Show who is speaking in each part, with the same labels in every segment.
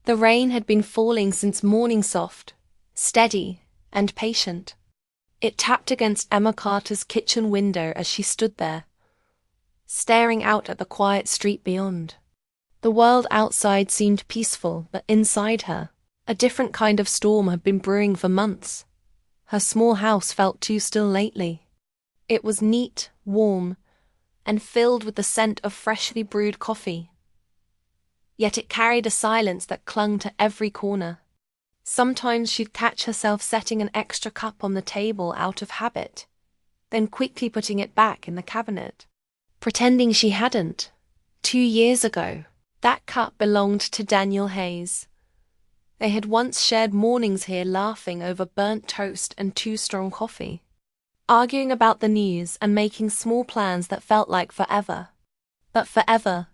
Speaker 1: The rain had been falling since morning, soft, steady, and patient. It tapped against Emma Carter's kitchen window as she stood there, staring out at the quiet street beyond. The world outside seemed peaceful, but inside her, a different kind of storm had been brewing for months. Her small house felt too still lately. It was neat, warm, and filled with the scent of freshly brewed coffee. Yet it carried a silence that clung to every corner. Sometimes she'd catch herself setting an extra cup on the table out of habit, then quickly putting it back in the cabinet, pretending she hadn't. 2 years ago, that cup belonged to Daniel Hayes. They had once shared mornings here, laughing over burnt toast and too strong coffee, arguing about the news and making small plans that felt like forever. But forever,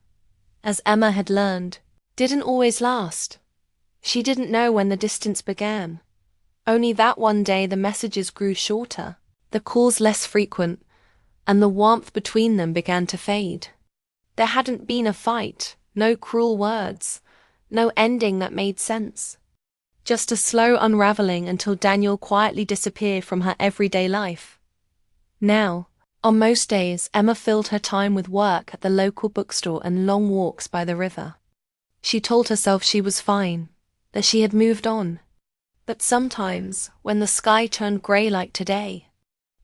Speaker 1: as Emma had learned, didn't always last. She didn't know when the distance began. Only that one day the messages grew shorter, the calls less frequent, and the warmth between them began to fade. There hadn't been a fight, no cruel words, no ending that made sense. Just a slow unraveling until Daniel quietly disappeared from her everyday life. Now, on most days, Emma filled her time with work at the local bookstore and long walks by the river. She told herself she was fine, that she had moved on. But sometimes, when the sky turned grey like today,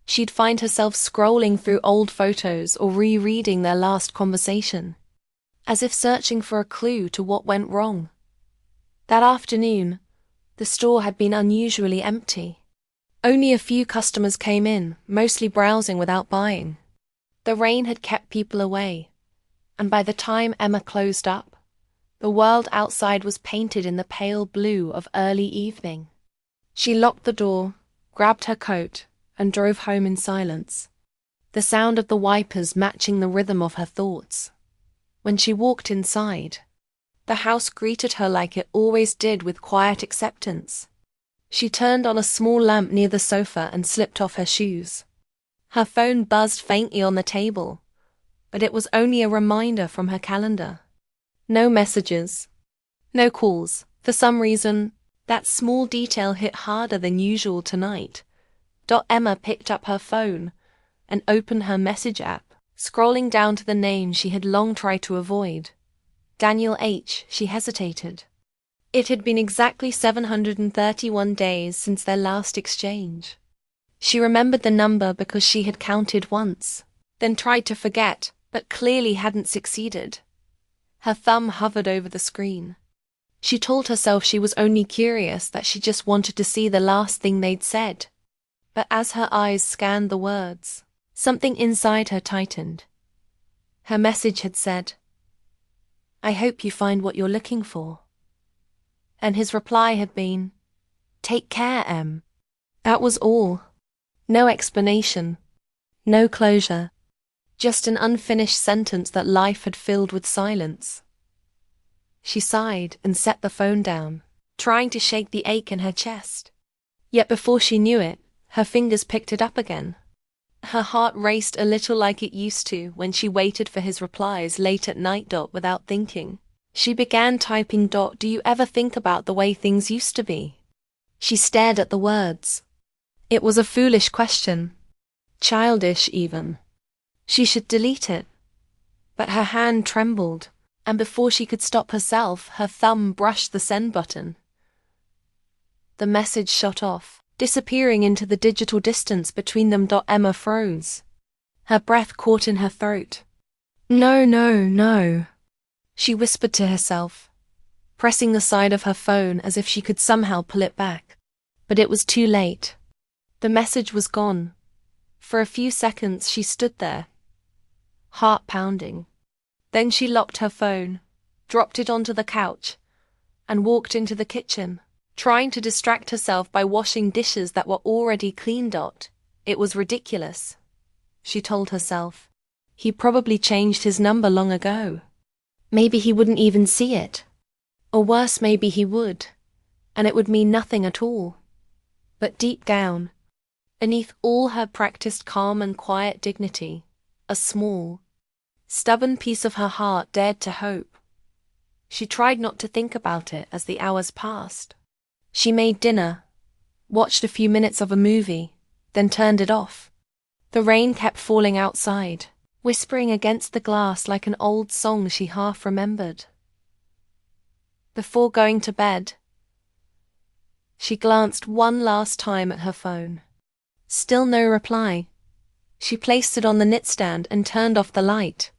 Speaker 1: she'd find herself scrolling through old photos or rereading their last conversation, as if searching for a clue to what went wrong. That afternoon, the store had been unusually empty. Only a few customers came in, mostly browsing without buying. The rain had kept people away, and by the time Emma closed up, the world outside was painted in the pale blue of early evening. She locked the door, grabbed her coat, and drove home in silence, the sound of the wipers matching the rhythm of her thoughts. When she walked inside, the house greeted her like it always did, with quiet acceptance. She turned on a small lamp near the sofa and slipped off her shoes. Her phone buzzed faintly on the table, but it was only a reminder from her calendar. No messages, no calls. For some reason, that small detail hit harder than usual tonight. Emma picked up her phone and opened her message app, scrolling down to the name she had long tried to avoid. Daniel H. She hesitated. It had been exactly 731 days since their last exchange. She remembered the number because she had counted once, then tried to forget, but clearly hadn't succeeded. Her thumb hovered over the screen. She told herself she was only curious, that she just wanted to see the last thing they'd said. But as her eyes scanned the words, something inside her tightened. Her message had said, "I hope you find what you're looking for." And his reply had been, "Take care, Em." That was all. No explanation. No closure. Just an unfinished sentence that life had filled with silence. She sighed and set the phone down, trying to shake the ache in her chest. Yet before she knew it, her fingers picked it up again. Her heart raced a little, like it used to when she waited for his replies late at night. Without thinking, she began typing. "Do you ever think about the way things used to be?" She stared at the words. It was a foolish question. Childish, even. She should delete it. But her hand trembled, and before she could stop herself, her thumb brushed the send button. The message shot off, disappearing into the digital distance between them. Emma froze. Her breath caught in her throat. "No, no, no," she whispered to herself, pressing the side of her phone as if she could somehow pull it back. But it was too late. The message was gone. For a few seconds she stood there, heart pounding. Then she locked her phone, dropped it onto the couch, and walked into the kitchen, trying to distract herself by washing dishes that were already clean. It was ridiculous, she told herself. He probably changed his number long ago. Maybe he wouldn't even see it. Or worse, maybe he would, and it would mean nothing at all. But deep down, beneath all her practiced calm and quiet dignity, a small, stubborn piece of her heart dared to hope. She tried not to think about it as the hours passed. She made dinner, watched a few minutes of a movie, then turned it off. The rain kept falling outside, whispering against the glass like an old song she half remembered. Before going to bed, she glanced one last time at her phone. Still no reply. She placed it on the nightstand and turned off the light.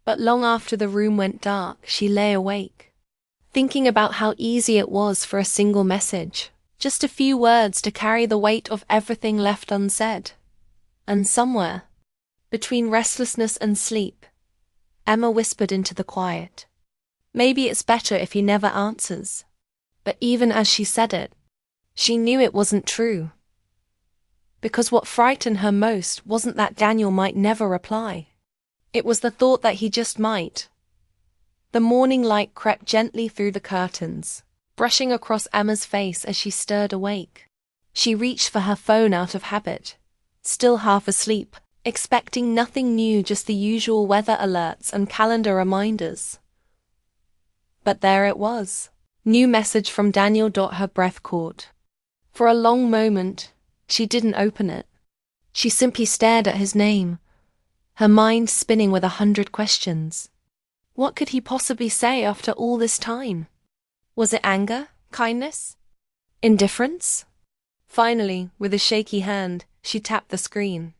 Speaker 1: But long after the room went dark, she lay awake, thinking about how easy it was for a single message, just a few words to carry the weight of everything left unsaid. And somewhere, between restlessness and sleep, Emma whispered into the quiet, "Maybe it's better if he never answers." But even as she said it, she knew it wasn't true. Because what frightened her most wasn't that Daniel might never reply. It was the thought that he just might. The morning light crept gently through the curtains, brushing across Emma's face as she stirred awake. She reached for her phone out of habit, still half asleep, expecting nothing new, just the usual weather alerts and calendar reminders. But there it was. New message from Daniel. Her breath caught. For a long moment, she didn't open it. She simply stared at his name, her mind spinning with 100 questions. What could he possibly say after all this time? Was it anger, kindness, indifference? Finally, with a shaky hand, she tapped the screen.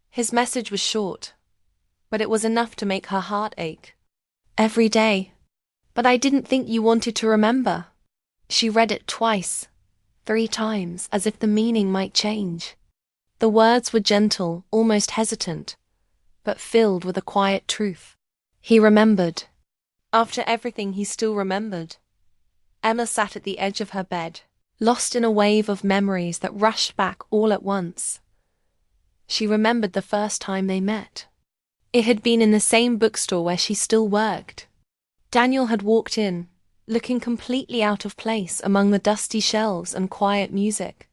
Speaker 1: His message was short, but it was enough to make her heart ache. "Every day. But I didn't think you wanted to remember." She read it twice, 3 times, as if the meaning might change. The words were gentle, almost hesitant, but filled with a quiet truth. He remembered. After everything, he still remembered. Emma sat at the edge of her bed, lost in a wave of memories that rushed back all at once. She remembered the first time they met. It had been in the same bookstore where she still worked. Daniel had walked in, looking completely out of place among the dusty shelves and quiet music.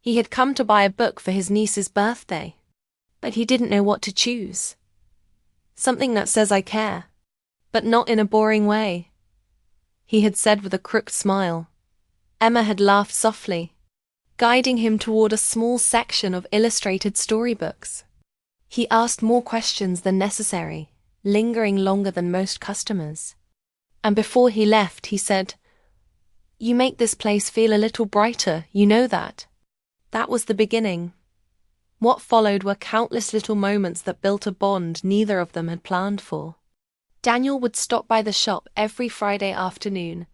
Speaker 1: He had come to buy a book for his niece's birthday, but he didn't know what to choose. "Something that says I care, but not in a boring way," he had said with a crooked smile. Emma had laughed softly, guiding him toward a small section of illustrated storybooks. He asked more questions than necessary, lingering longer than most customers. And before he left, he said, "You make this place feel a little brighter, you know that." That was the beginning. What followed were countless little moments that built a bond neither of them had planned for. Daniel would stop by the shop every Friday afternoon,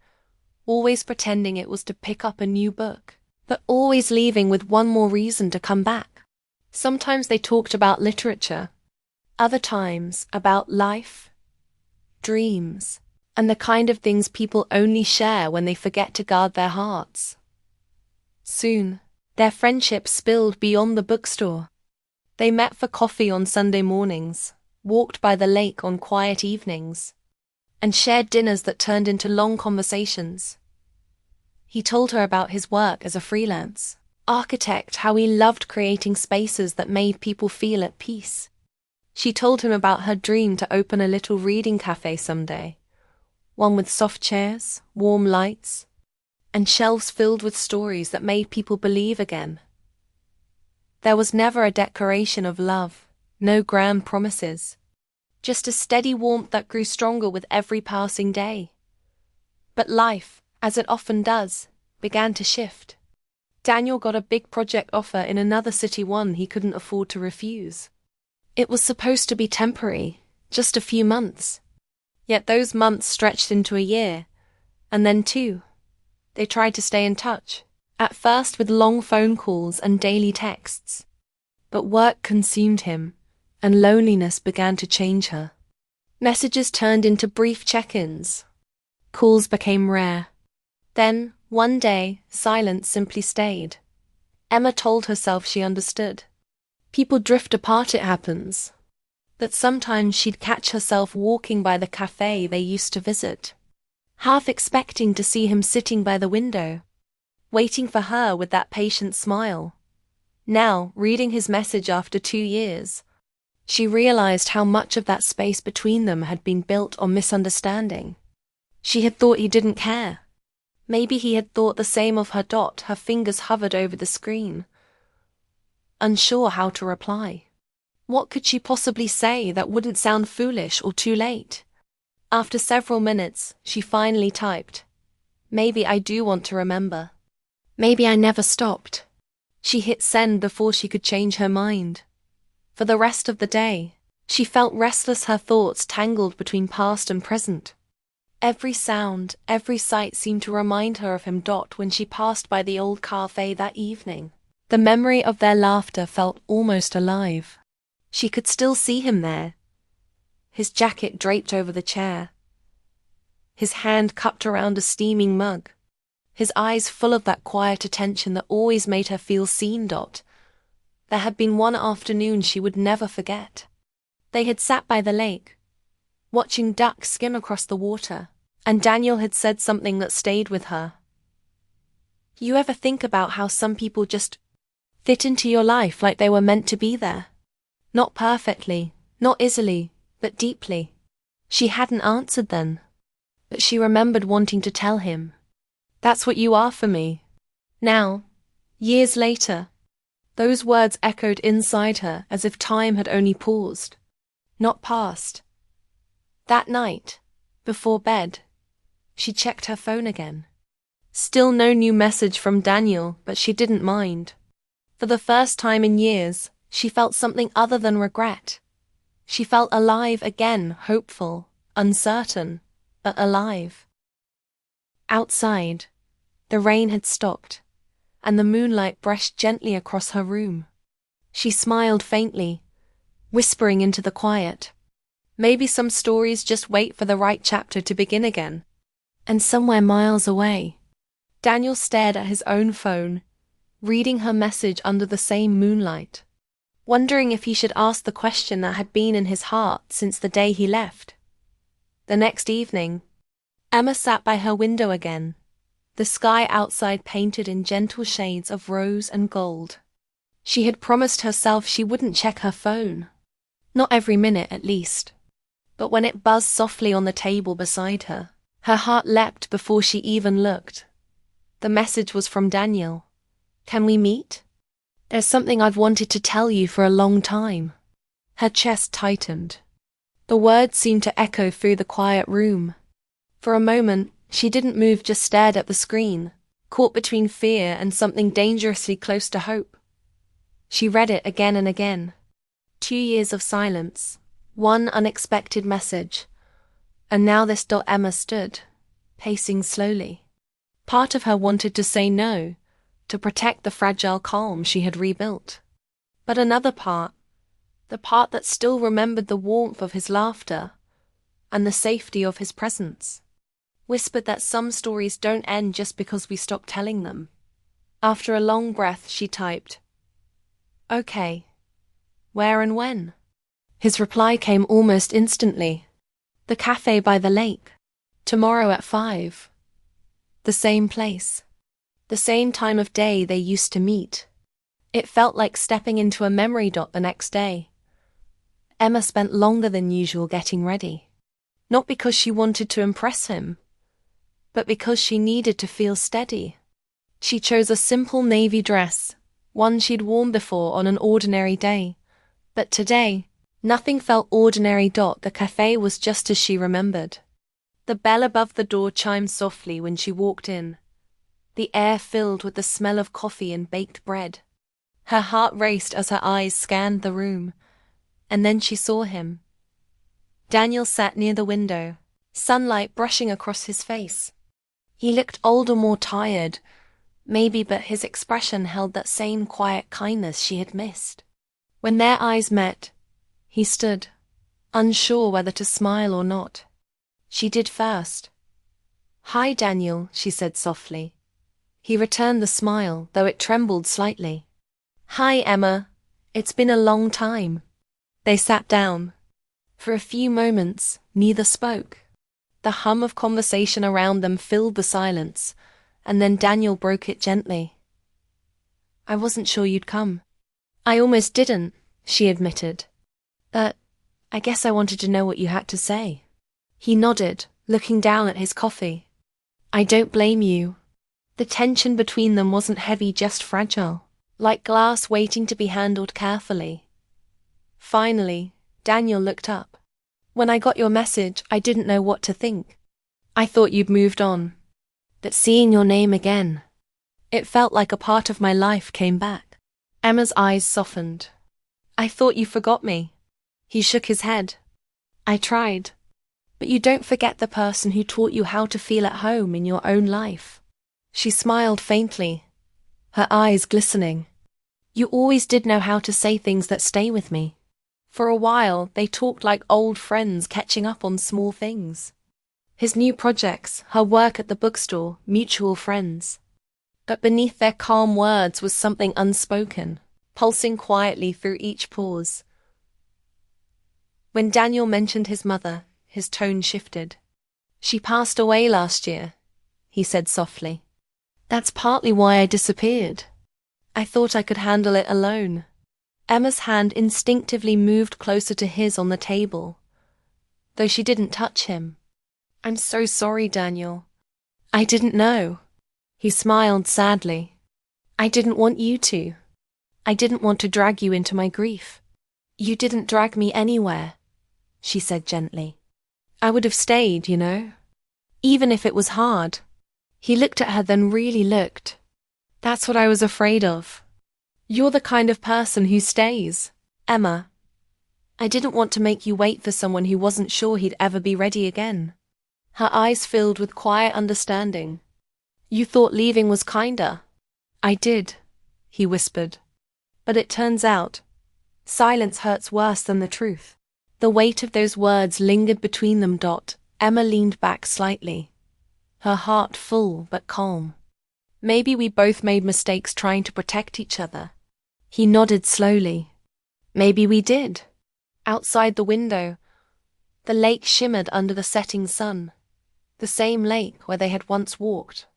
Speaker 1: always pretending it was to pick up a new book, but always leaving with one more reason to come back. Sometimes they talked about literature, other times about life, dreams, and the kind of things people only share when they forget to guard their hearts. Soon, their friendship spilled beyond the bookstore. They met for coffee on Sunday mornings, walked by the lake on quiet evenings, and shared dinners that turned into long conversations. He told her about his work as a freelance architect, how he loved creating spaces that made people feel at peace. She told him about her dream to open a little reading cafe someday, one with soft chairs, warm lights, and shelves filled with stories that made people believe again. There was never a declaration of love, no grand promises, just a steady warmth that grew stronger with every passing day. But life, as it often does, began to shift. Daniel got a big project offer in another city, one he couldn't afford to refuse. It was supposed to be temporary, just a few months. Yet those months stretched into a year, and then 2. They tried to stay in touch, at first with long phone calls and daily texts. But work consumed him, and loneliness began to change her. Messages turned into brief check-ins. Calls became rare. Then, one day, silence simply stayed. Emma told herself she understood. People drift apart, it happens. But sometimes she'd catch herself walking by the cafe they used to visit, half expecting to see him sitting by the window, waiting for her with that patient smile. Now, reading his message after 2 years, she realized how much of that space between them had been built on misunderstanding. She had thought he didn't care. Maybe he had thought the same of her. Her fingers hovered over the screen, unsure how to reply. What could she possibly say that wouldn't sound foolish or too late? After several minutes, she finally typed, "Maybe I do want to remember. Maybe I never stopped." She hit send before she could change her mind. For the rest of the day, she felt restless, her thoughts tangled between past and present. Every sound, every sight seemed to remind her of him. When she passed by the old cafe that evening, the memory of their laughter felt almost alive. She could still see him there, his jacket draped over the chair, his hand cupped around a steaming mug, his eyes full of that quiet attention that always made her feel seen. There had been one afternoon she would never forget. They had sat by the lake, watching ducks skim across the water, and Daniel had said something that stayed with her. "You ever think about how some people just fit into your life like they were meant to be there? Not perfectly, not easily, but deeply." She hadn't answered then, but she remembered wanting to tell him, "That's what you are for me." Now, years later, those words echoed inside her as if time had only paused, not passed. That night, before bed, she checked her phone again. Still no new message from Daniel, but she didn't mind. For the first time in years, she felt something other than regret. She felt alive again, hopeful, uncertain, but alive. Outside, the rain had stopped, and the moonlight brushed gently across her room. She smiled faintly, whispering into the quiet, "Maybe some stories just wait for the right chapter to begin again." And somewhere miles away, Daniel stared at his own phone, reading her message under the same moonlight, wondering if he should ask the question that had been in his heart since the day he left. The next evening, Emma sat by her window again, the sky outside painted in gentle shades of rose and gold. She had promised herself she wouldn't check her phone. Not every minute, at least. But when it buzzed softly on the table beside her, her heart leapt before she even looked. The message was from Daniel. "Can we meet? There's something I've wanted to tell you for a long time." Her chest tightened. The words seemed to echo through the quiet room. For a moment, she didn't move, just stared at the screen, caught between fear and something dangerously close to hope. She read it again and again. 2 years of silence, one unexpected message, and now this. Emma stood, pacing slowly. Part of her wanted to say no, to protect the fragile calm she had rebuilt. But another part, the part that still remembered the warmth of his laughter and the safety of his presence, whispered that some stories don't end just because we stop telling them. After a long breath, she typed, "Okay. Where and when?" His reply came almost instantly. "The cafe by the lake. Tomorrow at 5. The same place. The same time of day they used to meet." It felt like stepping into a memory. The next day, Emma spent longer than usual getting ready. Not because she wanted to impress him, but because she needed to feel steady. She chose a simple navy dress, one she'd worn before on an ordinary day. But today, nothing felt ordinary. The cafe was just as she remembered. The bell above the door chimed softly when she walked in, the air filled with the smell of coffee and baked bread. Her heart raced as her eyes scanned the room, and then she saw him. Daniel sat near the window, sunlight brushing across his face. He looked older, more tired, maybe, but his expression held that same quiet kindness she had missed. When their eyes met, he stood, unsure whether to smile or not. She did first. "Hi, Daniel," she said softly. He returned the smile, though it trembled slightly. "Hi, Emma. It's been a long time." They sat down. For a few moments, neither spoke. The hum of conversation around them filled the silence, and then Daniel broke it gently. "I wasn't sure you'd come." "I almost didn't," she admitted. "But I guess I wanted to know what you had to say." He nodded, looking down at his coffee. I don't blame you. The tension between them wasn't heavy, just fragile, like glass waiting to be handled carefully. Finally, Daniel looked up. When I got your message, I didn't know what to think. I thought you'd moved on. But seeing your name again, it felt like a part of my life came back. Emma's eyes softened. I thought you forgot me. He shook his head. I tried. But you don't forget the person who taught you how to feel at home in your own life. She smiled faintly, her eyes glistening. You always did know how to say things that stay with me. For a while, they talked like old friends catching up on small things. His new projects, her work at the bookstore, mutual friends. But beneath their calm words was something unspoken, pulsing quietly through each pause. When Daniel mentioned his mother, his tone shifted. She passed away last year, he said softly. That's partly why I disappeared. I thought I could handle it alone. Emma's hand instinctively moved closer to his on the table, though she didn't touch him. I'm so sorry, Daniel. I didn't know. He smiled sadly. I didn't want you to. I didn't want to drag you into my grief. You didn't drag me anywhere, she said gently. I would have stayed, you know, even if it was hard. He looked at her, then really looked. That's what I was afraid of. You're the kind of person who stays, Emma. I didn't want to make you wait for someone who wasn't sure he'd ever be ready again. Her eyes filled with quiet understanding. You thought leaving was kinder. I did, he whispered. But it turns out, silence hurts worse than the truth. The weight of those words lingered between them. Emma leaned back slightly, her heart full but calm. Maybe we both made mistakes trying to protect each other. He nodded slowly. Maybe we did. Outside the window, the lake shimmered under the setting sun. The same lake where they had once walked.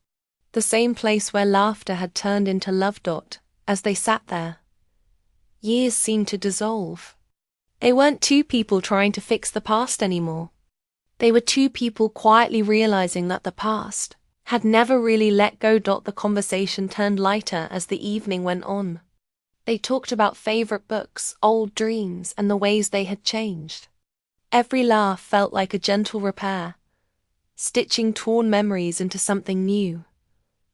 Speaker 1: The same place where laughter had turned into love. As they sat there, years seemed to dissolve. They weren't two people trying to fix the past anymore. They were two people quietly realizing that the past had never really let go. The conversation turned lighter as the evening went on. They talked about favorite books, old dreams, and the ways they had changed. Every laugh felt like a gentle repair, stitching torn memories into something new.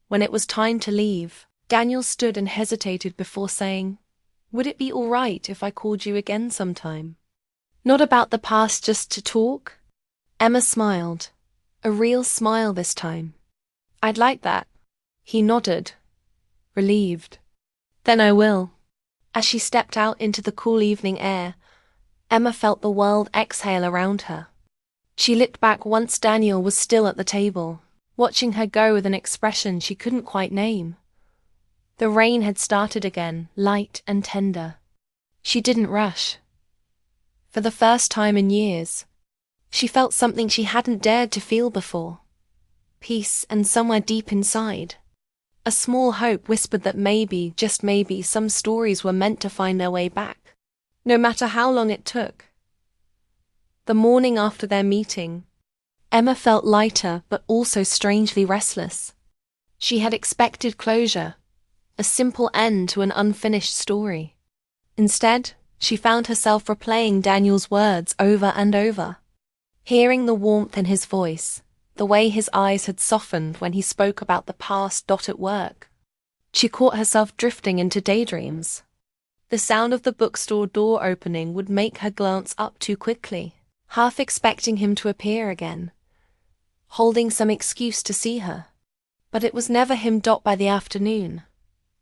Speaker 1: When it was time to leave, Daniel stood and hesitated before saying, Would it be all right if I called you again sometime? Not about the past, just to talk? Emma smiled, a real smile this time. I'd like that. He nodded, relieved. Then I will. As she stepped out into the cool evening air, Emma felt the world exhale around her. She looked back once Daniel was still at the table, watching her go with an expression she couldn't quite name. The rain had started again, light and tender. She didn't rush. For the first time in years, she felt something she hadn't dared to feel before. Peace, and somewhere deep inside, a small hope whispered that maybe, just maybe, some stories were meant to find their way back, no matter how long it took. The morning after their meeting, Emma felt lighter but also strangely restless. She had expected closure, a simple end to an unfinished story. Instead, she found herself replaying Daniel's words over and over, hearing the warmth in his voice, the way his eyes had softened when he spoke about the past. At work, she caught herself drifting into daydreams. The sound of the bookstore door opening would make her glance up too quickly, half expecting him to appear again, holding some excuse to see her. But it was never him. By the afternoon,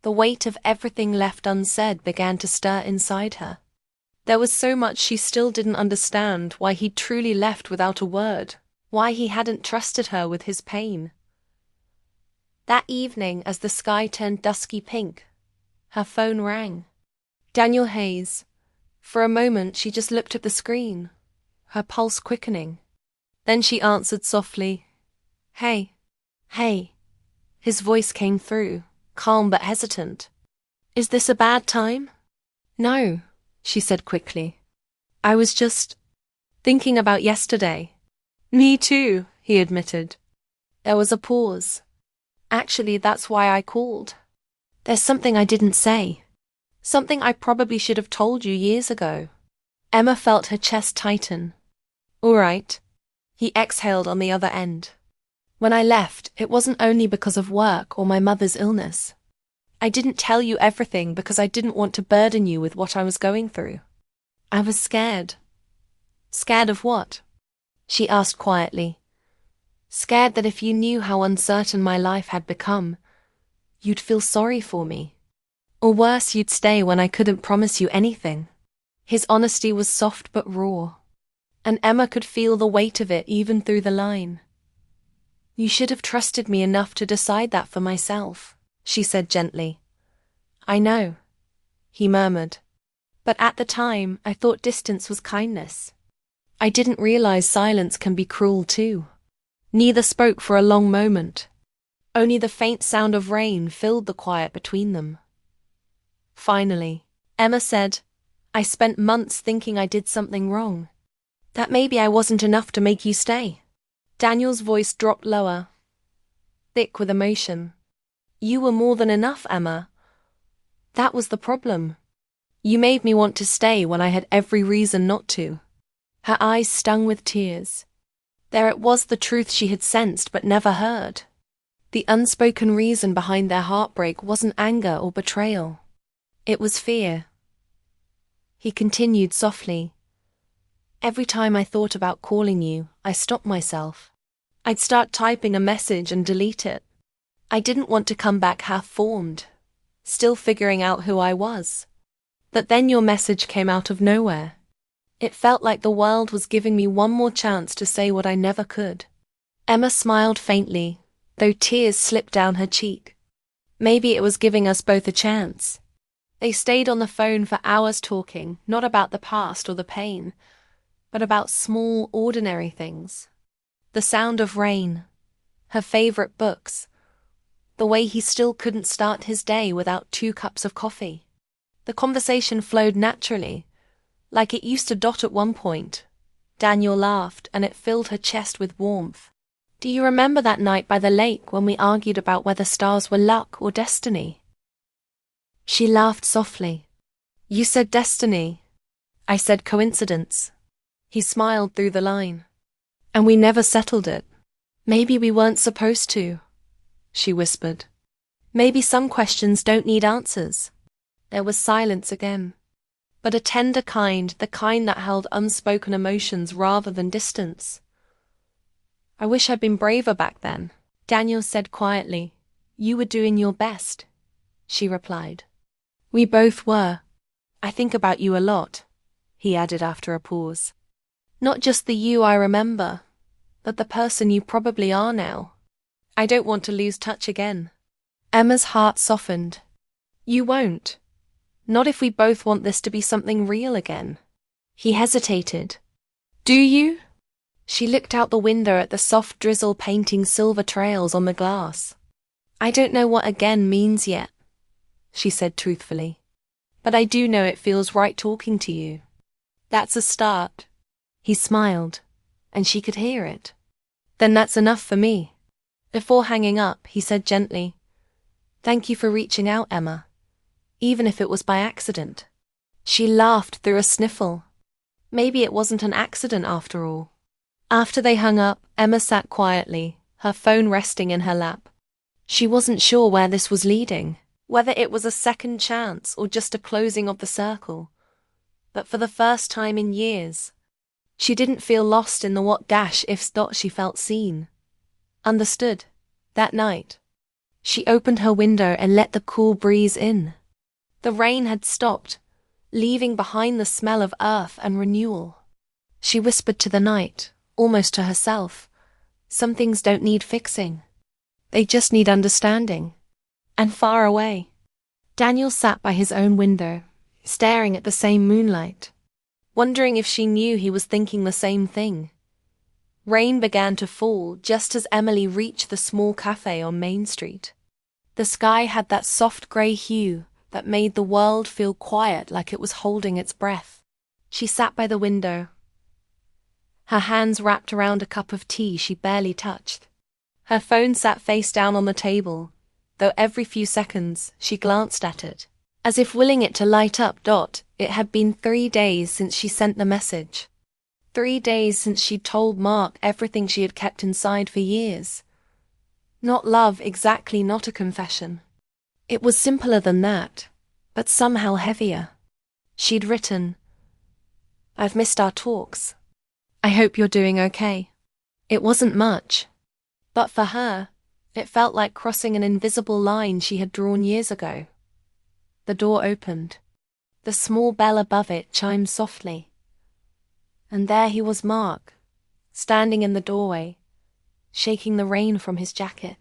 Speaker 1: the weight of everything left unsaid began to stir inside her. There was so much she still didn't understand: why he'd truly left without a word, why he hadn't trusted her with his pain. That evening, as the sky turned dusky pink, her phone rang. Daniel Hayes. For a moment she just looked at the screen, her pulse quickening. Then she answered softly, Hey. Hey. His voice came through, calm but hesitant. Is this a bad time? No, she said quickly. I was just thinking about yesterday. Me too, he admitted. There was a pause. Actually, that's why I called. There's something I didn't say. Something I probably should have told you years ago. Emma felt her chest tighten. All right. He exhaled on the other end. When I left, it wasn't only because of work or my mother's illness. I didn't tell you everything because I didn't want to burden you with what I was going through. I was scared. Scared of what? She asked quietly. Scared that if you knew how uncertain my life had become, you'd feel sorry for me. Or worse, you'd stay when I couldn't promise you anything. His honesty was soft but raw, and Emma could feel the weight of it even through the line. You should have trusted me enough to decide that for myself, she said gently. I know, he murmured. But at the time, I thought distance was kindness. I didn't realize silence can be cruel too. Neither spoke for a long moment. Only the faint sound of rain filled the quiet between them. Finally, Emma said, I spent months thinking I did something wrong. That maybe I wasn't enough to make you stay. Daniel's voice dropped lower, thick with emotion. You were more than enough, Emma. That was the problem. You made me want to stay when I had every reason not to. Her eyes stung with tears. There it was, the truth she had sensed but never heard. The unspoken reason behind their heartbreak wasn't anger or betrayal. It was fear. He continued softly. Every time I thought about calling you, I stopped myself. I'd start typing a message and delete it. I didn't want to come back half-formed, still figuring out who I was. But then your message came out of nowhere. It felt like the world was giving me one more chance to say what I never could. Emma smiled faintly, though tears slipped down her cheek. Maybe it was giving us both a chance. They stayed on the phone for hours talking, not about the past or the pain, but about small, ordinary things. The sound of rain, her favorite books, the way he still couldn't start his day without 2 cups of coffee. The conversation flowed naturally, like it used to dot at one point. Daniel laughed, and it filled her chest with warmth. Do you remember that night by the lake when we argued about whether stars were luck or destiny? She laughed softly. You said destiny. I said coincidence. He smiled through the line. And we never settled it. Maybe we weren't supposed to, she whispered. Maybe some questions don't need answers. There was silence again, but a tender kind, the kind that held unspoken emotions rather than distance. I wish I'd been braver back then, Daniel said quietly. You were doing your best, she replied. We both were. I think about you a lot, he added after a pause. Not just the you I remember, but the person you probably are now. I don't want to lose touch again. Emma's heart softened. You won't. Not if we both want this to be something real again. He hesitated. Do you? She looked out the window at the soft drizzle painting silver trails on the glass. I don't know what again means yet, she said truthfully. But I do know it feels right talking to you. That's a start. He smiled, and she could hear it. Then that's enough for me. Before hanging up, he said gently, Thank you for reaching out, Emma, even if it was by accident. She laughed through a sniffle. Maybe it wasn't an accident after all. After they hung up, Emma sat quietly, her phone resting in her lap. She wasn't sure where this was leading, whether it was a second chance or just a closing of the circle. But for the first time in years, she didn't feel lost in the what-ifs. She felt seen. Understood. That night. She opened her window and let the cool breeze in. The rain had stopped, leaving behind the smell of earth and renewal. She whispered to the night, almost to herself, some things don't need fixing. They just need understanding. And far away, Daniel sat by his own window, staring at the same moonlight, wondering if she knew he was thinking the same thing. Rain began to fall just as Emily reached the small cafe on Main Street. The sky had that soft grey hue that made the world feel quiet, like it was holding its breath. She sat by the window, her hands wrapped around a cup of tea she barely touched. Her phone sat face down on the table, though every few seconds she glanced at it, as if willing it to light up. It had been 3 days since she sent the message. 3 days since she'd told Mark everything she had kept inside for years. Not love exactly, not a confession. It was simpler than that, but somehow heavier. She'd written, "I've missed our talks. I hope you're doing okay." It wasn't much, but for her, it felt like crossing an invisible line she had drawn years ago. The door opened. The small bell above it chimed softly. And there he was, Mark, standing in the doorway, shaking the rain from his jacket.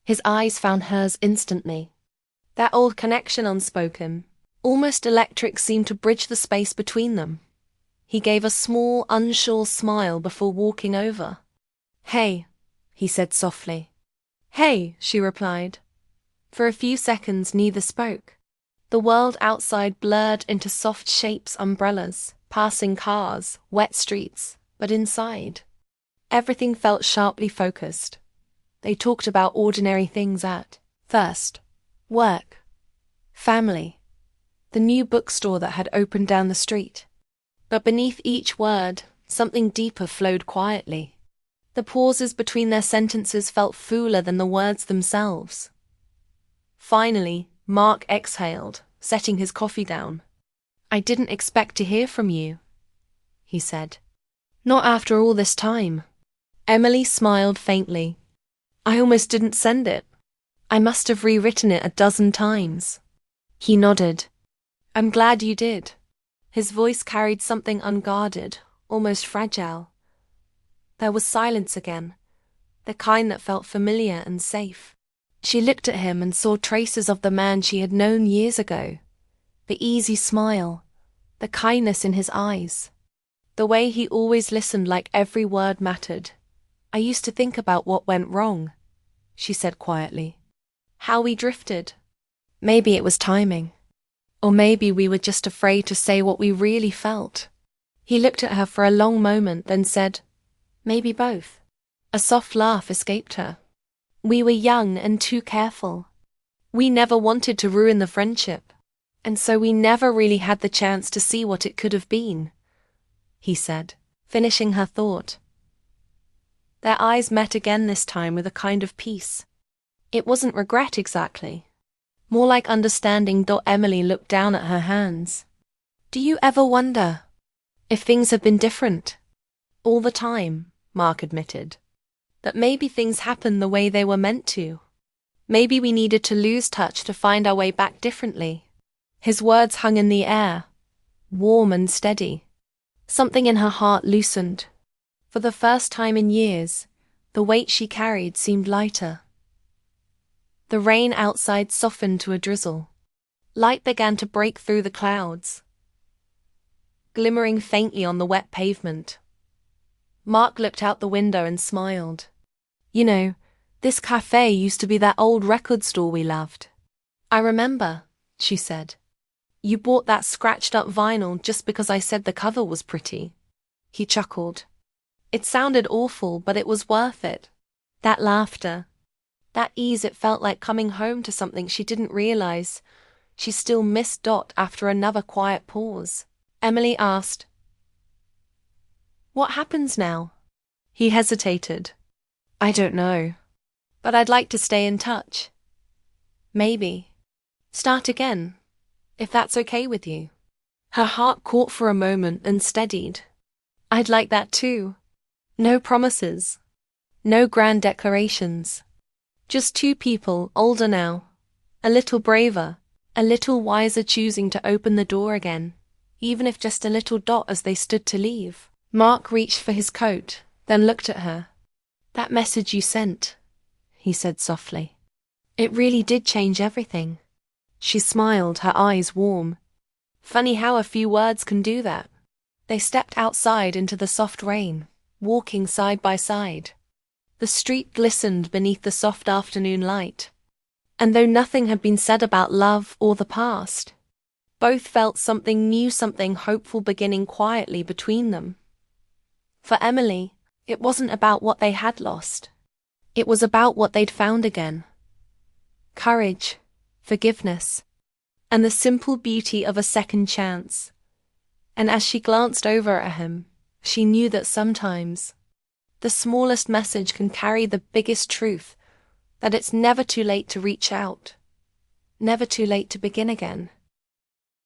Speaker 1: His eyes found hers instantly. That old connection, unspoken, almost electric, seemed to bridge the space between them. He gave a small, unsure smile before walking over. "Hey," he said softly. "Hey," she replied. For a few seconds neither spoke. The world outside blurred into soft shapes, umbrellas, passing cars, wet streets, but inside, everything felt sharply focused. They talked about ordinary things at first: work, family, the new bookstore that had opened down the street. But beneath each word, something deeper flowed quietly. The pauses between their sentences felt fuller than the words themselves. Finally, Mark exhaled, setting his coffee down. "I didn't expect to hear from you," he said. "Not after all this time." Emily smiled faintly. "I almost didn't send it. I must have rewritten it a dozen times." He nodded. "I'm glad you did." His voice carried something unguarded, almost fragile. There was silence again, the kind that felt familiar and safe. She looked at him and saw traces of the man she had known years ago. The easy smile, the kindness in his eyes, the way he always listened like every word mattered. "I used to think about what went wrong," she said quietly. "How we drifted. Maybe it was timing. Or maybe we were just afraid to say what we really felt." He looked at her for a long moment, then said, "Maybe both." A soft laugh escaped her. "We were young and too careful. We never wanted to ruin the friendship. And so we never really had the chance to see what it could have been," he said, finishing her thought. Their eyes met again, this time with a kind of peace. It wasn't regret exactly. More like understanding. Emily looked down at her hands. "Do you ever wonder if things have been different?" "All the time," Mark admitted. "That maybe things happened the way they were meant to. Maybe we needed to lose touch to find our way back differently." His words hung in the air, warm and steady. Something in her heart loosened. For the first time in years, the weight she carried seemed lighter. The rain outside softened to a drizzle. Light began to break through the clouds, glimmering faintly on the wet pavement. Mark looked out the window and smiled. "You know, this cafe used to be that old record store we loved." "I remember," she said. "You bought that scratched-up vinyl just because I said the cover was pretty." He chuckled. "It sounded awful, but it was worth it." That laughter, that ease, it felt like coming home to something she didn't realize she still missed. After another quiet pause, Emily asked, "What happens now?" He hesitated. "I don't know, but I'd like to stay in touch. Maybe start again, if that's okay with you." Her heart caught for a moment and steadied. "I'd like that too. No promises, no grand declarations. Just two people, older now, a little braver, a little wiser, choosing to open the door again, even if just a little." As they stood to leave, Mark reached for his coat, then looked at her. "That message you sent," he said softly. "It really did change everything." She smiled, her eyes warm. Funny how a few words can do that. They stepped outside into the soft rain, walking side by side. The street glistened beneath the soft afternoon light. And though nothing had been said about love or the past, both felt something new, something hopeful beginning quietly between them. For Emily, it wasn't about what they had lost. It was about what they'd found again. Courage, forgiveness, and the simple beauty of a second chance. And as she glanced over at him, she knew that sometimes the smallest message can carry the biggest truth, that it's never too late to reach out, never too late to begin again.